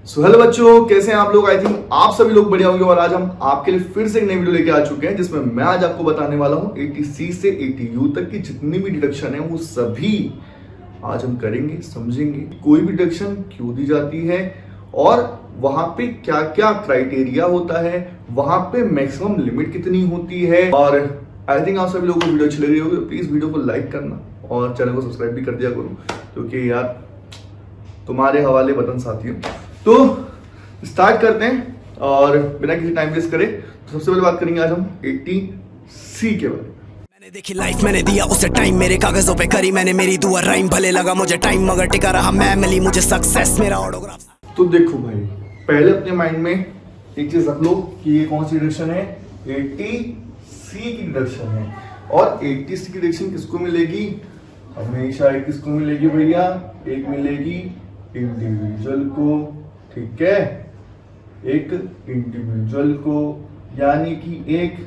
Hello बच्चों, कैसे हैं आप लोग। आई थिंक आप सभी लोग बढ़िया होंगे और आज हम आपके लिए फिर से एक नई वीडियो लेके आ चुके हैं जिसमें मैं आज आपको बताने वाला हूं 80C से 80U तक की जितनी भी डिडक्शन है वो सभी आज हम करेंगे, समझेंगे कोई भी डिडक्शन क्यों दी जाती है और वहां पे क्या क्या क्राइटेरिया होता है, वहां पे मैक्सिमम लिमिट कितनी होती है। और आई थिंक आप सभी लोगों को वीडियो अच्छी लग रही होगी, प्लीज वीडियो को लाइक करना और चैनल को सब्सक्राइब भी कर दिया करो क्योंकि यार तुम्हारे हवाले वतन साथियों। तो स्टार्ट करते हैं और बिना किसी टाइम वेस्ट करे तो सबसे पहले बात करेंगे आज हम 80C के बारे में। मैंने देखी लाइफ, मैंने दिया उसे टाइम, मेरे कागजों पे करी मैंने मेरी दुआ राइम। भले लगा मुझे टाइम मगर टिका रहा मैं, मिली मुझे सक्सेस मेरा ऑटोग्राफ। तो देखो भाई, पहले अपने माइंड में एक चीज रख लो कि ये कौन सी डिडक्शन है, 80C की डिडक्शन है। और 80C की डिडक्शन किसको मिलेगी, हमेशा एक किसको मिलेगी भैया, एक मिलेगी इंडिविजुअल को, ठीक है, एक इंडिविजुअल को यानी कि एक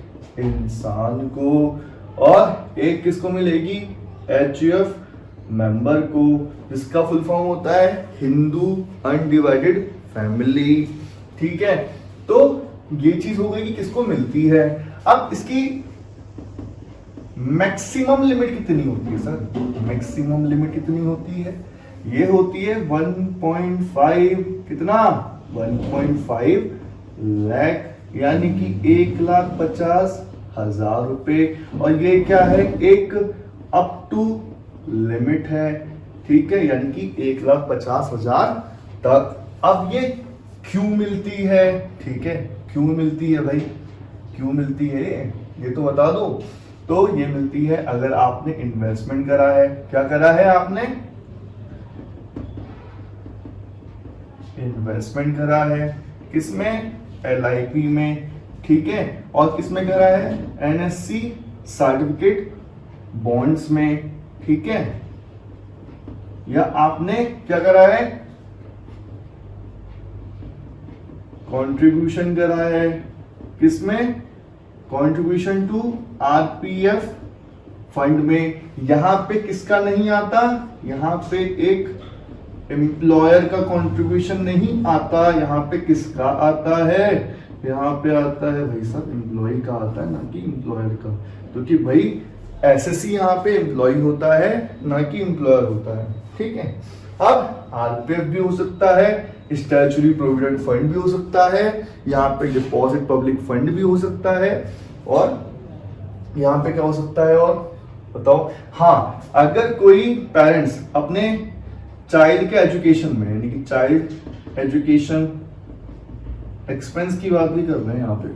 इंसान को, और एक किसको मिलेगी, HUF मेंबर को, जिसका फुल फॉर्म होता है हिंदू अनडिवाइडेड फैमिली, ठीक है। तो ये चीज हो गई कि किसको मिलती है। अब इसकी मैक्सिमम लिमिट कितनी होती है सर, मैक्सिमम लिमिट कितनी होती है, ये होती है 1.5, कितना 1.5 लाख यानी कि 1,50,000 रुपए। और ये क्या है, एक अप टू लिमिट है, ठीक है, यानी कि 1,50,000 तक। अब ये क्यों मिलती है, ठीक है, क्यों मिलती है भाई, क्यों मिलती है ये तो बता दो। तो ये मिलती है अगर आपने इन्वेस्टमेंट करा है, क्या करा है आपने, इन्वेस्टमेंट करा है, किसमें, LIP में, ठीक है, और किसमें करा है, NSC सर्टिफिकेट बॉन्ड्स में, ठीक है, या आपने क्या करा है, कंट्रीब्यूशन करा है, किसमें, कंट्रीब्यूशन टू RPF फंड में। यहां पे किसका नहीं आता, यहां पे एक एम्प्लॉयर का कंट्रीब्यूशन नहीं आता, यहाँ पे किसका आता है, यहाँ पे आता है भाई साहब एम्प्लॉय का आता है, ना कि एम्प्लॉयर का, क्योंकि भाई SSC यहाँ पे एम्प्लॉय होता है ना कि एम्प्लॉयर होता है, ठीक है। अब RPF भी हो सकता है, स्टैट्यूटरी प्रोविडेंट फंड भी हो सकता है, यहाँ पे डिपॉजिट पब्लिक फंड भी हो सकता है, और यहाँ पे क्या हो सकता है और बताओ। हाँ, अगर कोई पेरेंट्स अपने चाइल्ड के एजुकेशन में, यानी कि चाइल्ड एजुकेशन एक्सपेंस की बात भी कर रहे हैं यहाँ पे,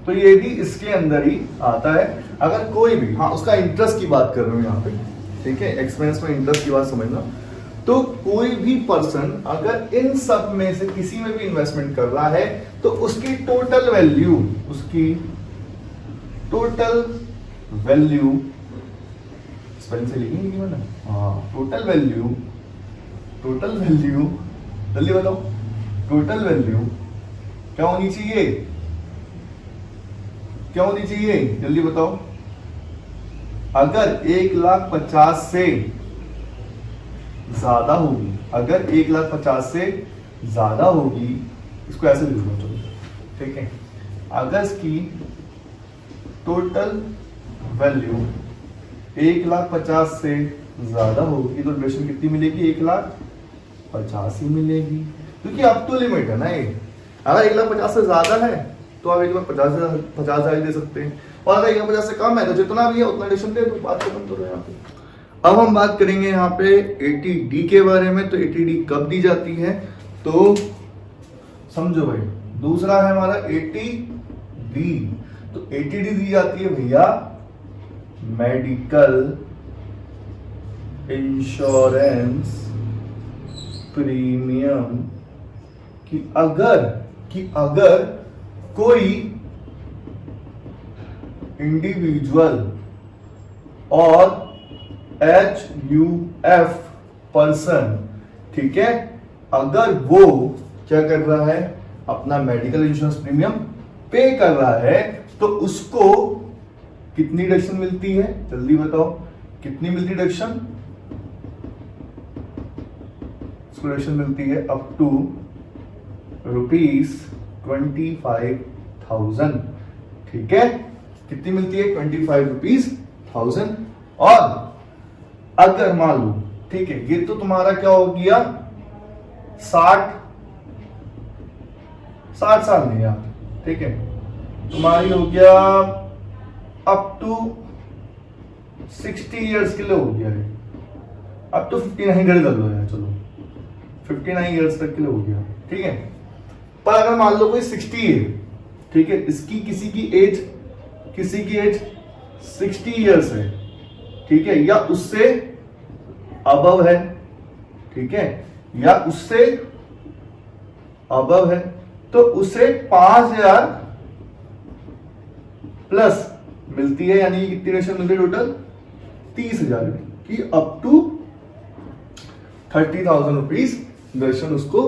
तो ये भी इसके अंदर ही आता है। अगर कोई भी, हाँ, उसका इंटरेस्ट की बात कर रहे हो यहाँ पे, ठीक है, एक्सपेंस में इंटरेस्ट की बात समझना। तो कोई भी पर्सन अगर इन सब में से किसी में भी इन्वेस्टमेंट कर रहा है तो उसकी टोटल वैल्यू, उसकी टोटल वैल्यू स्पेलिंग से लिखेंगे ना, हाँ, टोटल वैल्यू, टोटल वैल्यू जल्दी बताओ, टोटल वैल्यू क्या होनी चाहिए, क्या होनी चाहिए, जल्दी बताओ। अगर 1,50,000 से ज्यादा होगी, अगर 1,50,000 से ज्यादा होगी, इसको ऐसे लिख लो चलो, ठीक है, अगर इसकी टोटल वैल्यू 1,50,000 से ज्यादा होगी तो डिडक्शन कितनी मिलेगी, 1,50,000 ही मिलेगी, क्योंकि अब तो लिमिट है ना ये। अगर 1,50,000 से ज्यादा है तो आप 1,50,000 दे सकते हैं, और अगर 1,50,000 से कम है तो जितना भी है उतना डिडक्शन दे दो, बात खत्म करो यहाँ पे। अब हम बात करेंगे यहाँ पे 80D के बारे में। तो 80D कब दी जाती है, तो समझो भाई, दूसरा है हमारा 80D। तो 80D दी जाती है भैया मेडिकल इंश्योरेंस प्रीमियम कि अगर कोई इंडिविजुअल और HUF पर्सन, ठीक है, अगर वो क्या कर रहा है, अपना मेडिकल इंश्योरेंस प्रीमियम पे कर रहा है तो उसको कितनी डिडक्शन मिलती है, जल्दी बताओ, कितनी मिलती डिडक्शन, डिडक्शन मिलती है अप टू ₹25,000। ठीक है, कितनी मिलती है? 25,000। और अगर मान लो, ठीक है, ये तो तुम्हारा क्या हो गया, 60 साल नहीं यार, ठीक है, तुम्हारी हो गया अप टू 60 इयर्स के लिए हो गया है, अब तो 59 कर लो यार, चलो 59 इयर्स तक के लिए हो गया, ठीक है। पर अगर मान लो कोई 60 है, ठीक है, इसकी किसी की एज 60 इयर्स है, ठीक है, या उससे अबव है, ठीक है, या उससे अबव है, तो उसे 5,000 प्लस मिलती है, यानी कितनी रेशन मिलती है टोटल? 30,000 की, अप टू 30,000 रुपीज रेशन उसको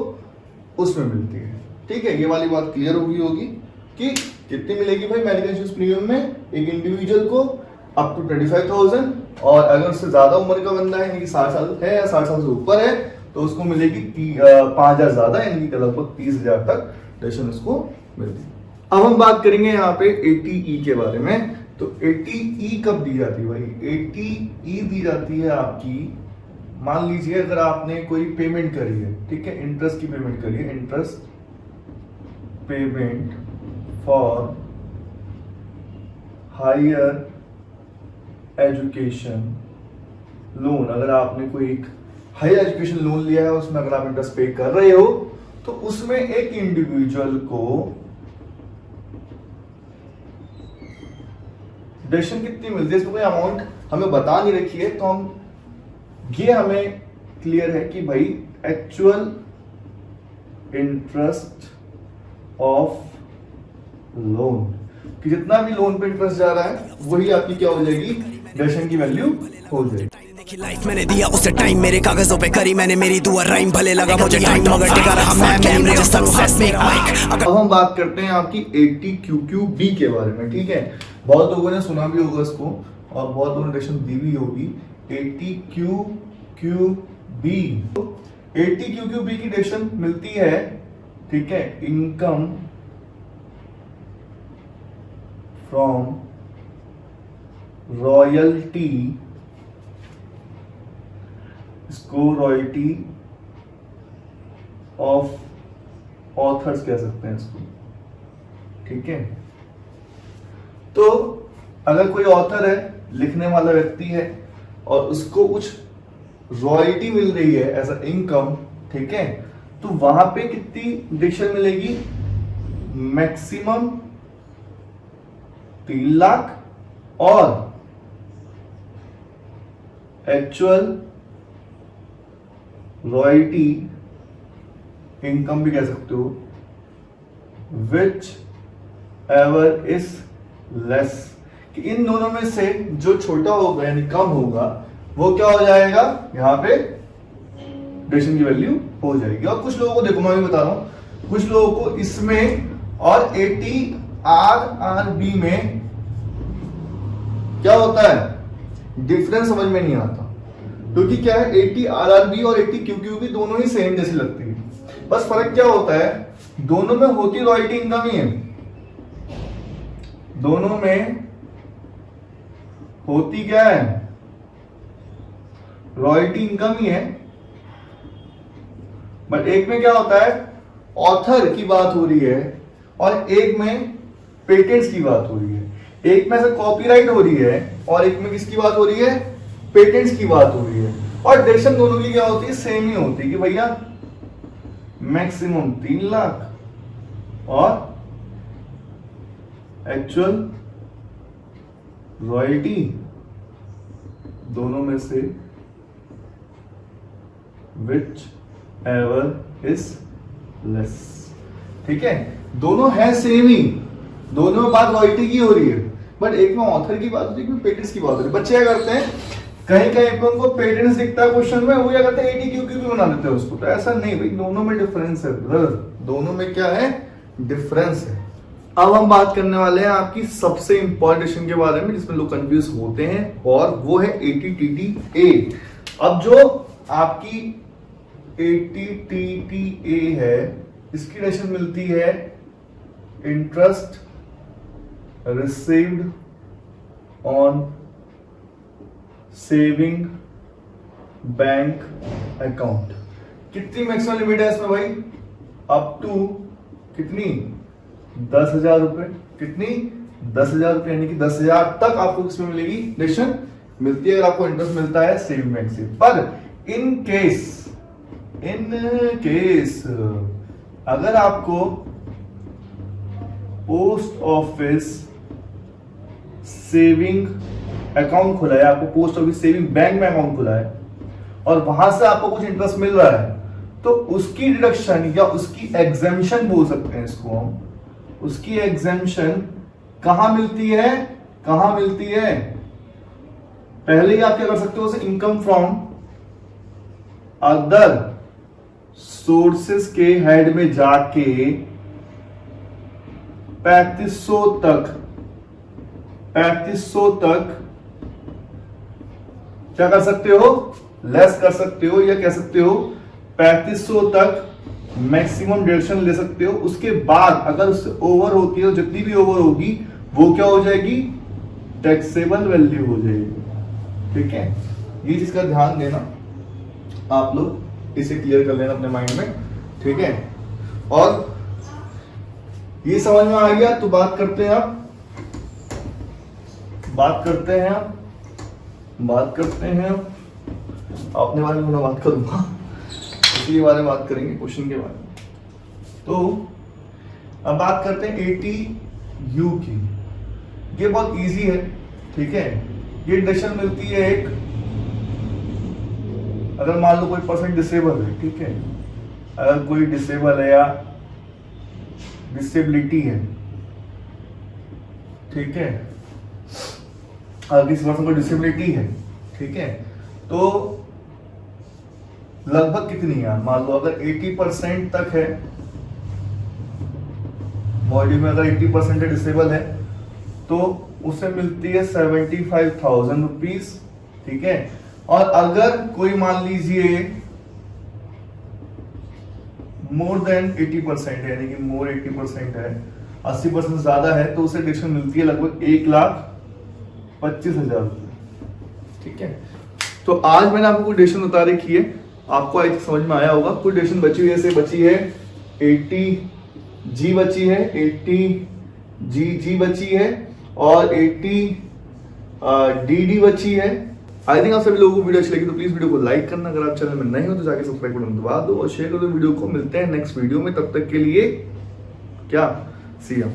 उसमें मिलती है। ठीक है, ये वाली बात क्लियर होगी कि कितनी मिलेगी भाई मेडिकल इंश्योरेंस प्रीमियम में एक इंडिविजुअल को? Up to 25,000। और अगर उससे ज्यादा उम्र का बंदा है, यानी कि 60 साल है या 60 साल से ऊपर है, तो उसको मिलेगी 5,000 ज्यादा, यानी कि लगभग 30,000 तक रेशन उसको मिलती है। अब हम बात करेंगे यहाँ पे 80E के बारे में। तो 80E कब दी जाती है भाई? 80E दी जाती है आपकी, मान लीजिए अगर आपने कोई पेमेंट करी है, ठीक है, इंटरेस्ट की पेमेंट करी है, interest payment for higher education loan, अगर आपने कोई एक हायर एजुकेशन लोन लिया है, उसमें अगर आप इंटरेस्ट पे कर रहे हो, तो उसमें एक इंडिविजुअल को डिडक्शन कितनी मिलती है? इसमें कोई अमाउंट हमें बता नहीं रखी है, तो ये हमें क्लियर है कि भाई एक्चुअल इंटरेस्ट ऑफ लोन, कि जितना भी लोन पे इंटरेस्ट जा रहा है वही आपकी क्या हो जाएगी? डिडक्शन की वैल्यू हो जाएगी। लाइफ मैंने दिया उसे टाइम, मेरे कागजों पे करी मैंने मेरी दुआ राइम, भले लगा मुझे टाइम मगर टिका रहा मैं मुझे सक्सेस मेरा माइक। अब हम बात करते हैं आपकी 80QQB के बारे में। ठीक है, बहुत लोगों ने सुना भी होगा इसको और बहुत लोगों ने डिडक्शन दी भी होगी। 80QQB, 80QQB की डिडक्शन मिलती है, ठीक है, इनकम फ्रॉम रॉयल्टी, इसको रॉयल्टी ऑफ ऑथर्स कह सकते हैं इसको। ठीक है, तो अगर कोई ऑथर है, लिखने वाला व्यक्ति है, और उसको कुछ रॉयल्टी मिल रही है एज अ इनकम, ठीक है, तो वहां पे कितनी डिडक्शन मिलेगी? मैक्सिमम 3 लाख, और एक्चुअल रॉयल्टी इनकम भी कह सकते हो, विच एवर इज लेस, कि इन दोनों में से जो छोटा होगा यानी कम होगा वो क्या हो जाएगा? यहां पे डिडक्शन की वैल्यू हो जाएगी। और कुछ लोगों को देखो, मैं भी बता रहा हूं, कुछ लोगों को इसमें और 80RRB में क्या होता है, डिफरेंस समझ में नहीं आता, क्योंकि क्या है, 80RRB और 80QQB दोनों ही सेम जैसी लगती है, बस फर्क क्या होता है, दोनों में होती रॉयल्टी इनकम ही है, दोनों में होती क्या है? रॉयल्टी इनकम ही है, बट एक में क्या होता है, ऑथर की बात हो रही है, और एक में पेटेंट्स की बात हो रही है। एक में से कॉपीराइट हो रही है और एक में किसकी बात हो रही है? पेटेंट्स की बात हो रही है। और डिडक्शन दोनों की क्या होती है? सेम ही होती है कि भैया मैक्सिमम 3 लाख और एक्चुअल रॉयल्टी दोनों में से विच एवर इज लेस। ठीक है, दोनों है सेम ही, दोनों में बात रॉयल्टी की हो रही है, बट एक में ऑथर की बात होती है, एक में पेटेंट्स की बात होती है। बच्चे क्या करते हैं, कहीं कहीं पे उनको पेटेंट्स दिखता है क्वेश्चन में, वो क्या करते हैं 80QQB बना देते हैं उसको। तो ऐसा नहीं भाई, दोनों में डिफरेंस है ब्रदर, दोनों में क्या है? डिफरेंस है। अब हम बात करने वाले हैं आपकी सबसे इंपॉर्टेंट के बारे में जिसमें लोग कंफ्यूज होते हैं, और वो है 80TTA। अब जो आपकी 80TTA है, इसकी डेफिनेशन मिलती है interest received on saving bank account. कितनी मैक्सिमम लिमिट है इसमें भाई? अप टू कितनी? 10,000 रुपए। कितनी? 10,000 रुपए, यानी कि 10,000 तक आपको किसमें मिलेगी? डेफिनेशन मिलती है अगर आपको इंटरेस्ट मिलता है सेविंग बैंक से। पर इन केस अगर आपको पोस्ट ऑफिस सेविंग अकाउंट खुला है, आपको पोस्ट ऑफिस सेविंग बैंक में अकाउंट खुला है और वहां से आपको कुछ इंटरेस्ट मिल रहा है, तो उसकी डिडक्शन या उसकी एग्जेम्पशन बोल सकते हैं इसको हम। उसकी एग्जेम्पशन कहां मिलती है? कहां मिलती है? पहले ही आप क्या कर सकते हो, उसे इनकम फ्रॉम अदर सोर्सेस के हेड में जाके 3500 तक क्या कर सकते हो? लेस कर सकते हो, या कह सकते हो 3500 तक मैक्सिमम डिडक्शन ले सकते हो। उसके बाद अगर उससे ओवर होती है, जितनी भी ओवर होगी वो क्या हो जाएगी? टैक्सेबल वैल्यू हो जाएगी। ठीक है, ये चीज का ध्यान देना, आप लोग इसे क्लियर कर लेना अपने माइंड में। ठीक है, और ये समझ में आ गया तो बात करते हैं अपने बारे में। मैं बात करूंगा, इसी बारे में बात करेंगे, क्वेश्चन के बारे में। तो अब बात करते हैं ATU की। ये बहुत इजी है। ठीक है, ये डिडक्शन मिलती है एक, अगर मान लो कोई पर्सन डिसेबल है। ठीक है, अगर कोई डिसेबल है या डिसेबिलिटी है, ठीक है, अगर किसी पर्सन को डिसेबिलिटी है, ठीक है, तो लगभग कितनी है? मान लो अगर 80% तक है बॉडी में, अगर 80% डिसेबल है तो उसे मिलती है 75,000 रुपीज। ठीक है, और अगर कोई मान लीजिए मोर देन 80% है, यानी कि मोर 80% है, 80% ज्यादा है, तो उसे डिडक्शन मिलती है लगभग 1,25,000 रुपए। ठीक है, तो आज मैंने आपको डिडक्शन बता रखी है, आपको आई थिंक समझ में आया होगा। कुछ डिडक्शन बची हुई है, जैसे बची है 80G बची है, 80GG बची है और 80DD बची है। आई थिंक आप सभी लोगों को वीडियो अच्छी लगी तो प्लीज वीडियो को लाइक करना, अगर आप चैनल में नए हो तो जाके सब्सक्राइब बटन दबा दो और शेयर कर दो वीडियो को। मिलते हैं नेक्स्ट वीडियो में, तब तक के लिए क्या, सी यू।